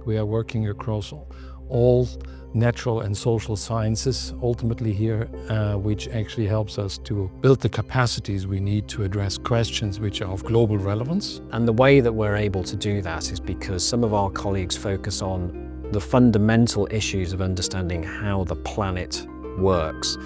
We are working across all natural and social sciences ultimately here, which actually helps us to build the capacities we need to address questions which are of global relevance. And the way that we're able to do that is because some of our colleagues focus on the fundamental issues of understanding how the planet works.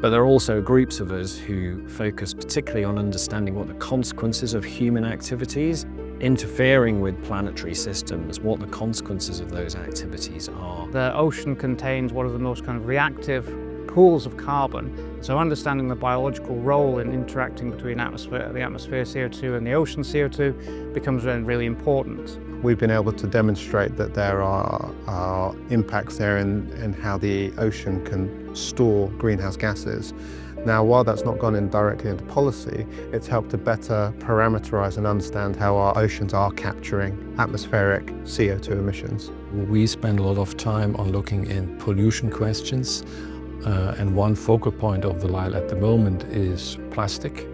But there are also groups of us who focus particularly on understanding what the consequences of human activities interfering with planetary systems, what the consequences of those activities are. The ocean contains one of the most kind of reactive pools of carbon, so understanding the biological role in interacting between the atmosphere CO2 and the ocean CO2 becomes really important. We've been able to demonstrate that there are impacts there in how the ocean can store greenhouse gases. Now, while that's not gone in directly into policy, it's helped to better parameterize and understand how our oceans are capturing atmospheric CO2 emissions. We spend a lot of time on looking in pollution questions, and one focal point of the Lyell at the moment is plastic.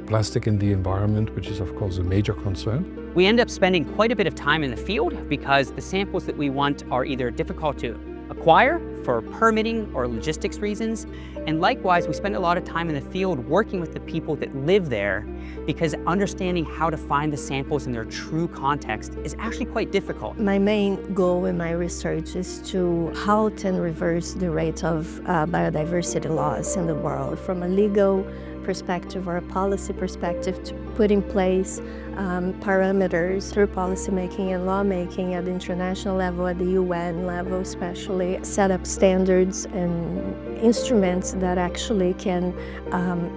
Plastic in the environment, which is of course a major concern. We end up spending quite a bit of time in the field because the samples that we want are either difficult to acquire for permitting or logistics reasons. And likewise, we spend a lot of time in the field working with the people that live there because understanding how to find the samples in their true context is actually quite difficult. My main goal in my research is to halt and reverse the rate of biodiversity loss in the world from a legal perspective or a policy perspective, to put in place parameters through policymaking and lawmaking at the international level, at the UN level especially, set up standards and instruments that actually can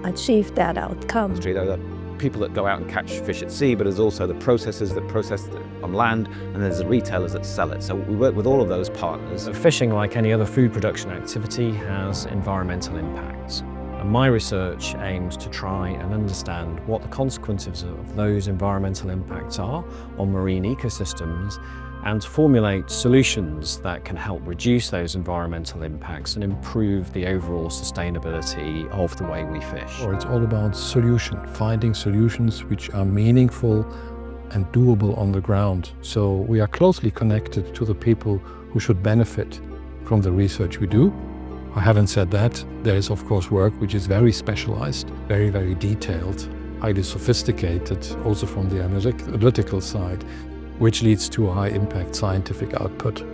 achieve that outcome. There are people that go out and catch fish at sea, but there's also the processors that process it on land, and there's the retailers that sell it. So we work with all of those partners. Fishing, like any other food production activity, has environmental impacts. And my research aims to try and understand what the consequences of those environmental impacts are on marine ecosystems, and to formulate solutions that can help reduce those environmental impacts and improve the overall sustainability of the way we fish. Or it's all about finding solutions which are meaningful and doable on the ground. So we are closely connected to the people who should benefit from the research we do. Having said that, there is of course work which is very specialized, very, very detailed, highly sophisticated, also from the analytical side, which leads to a high impact scientific output.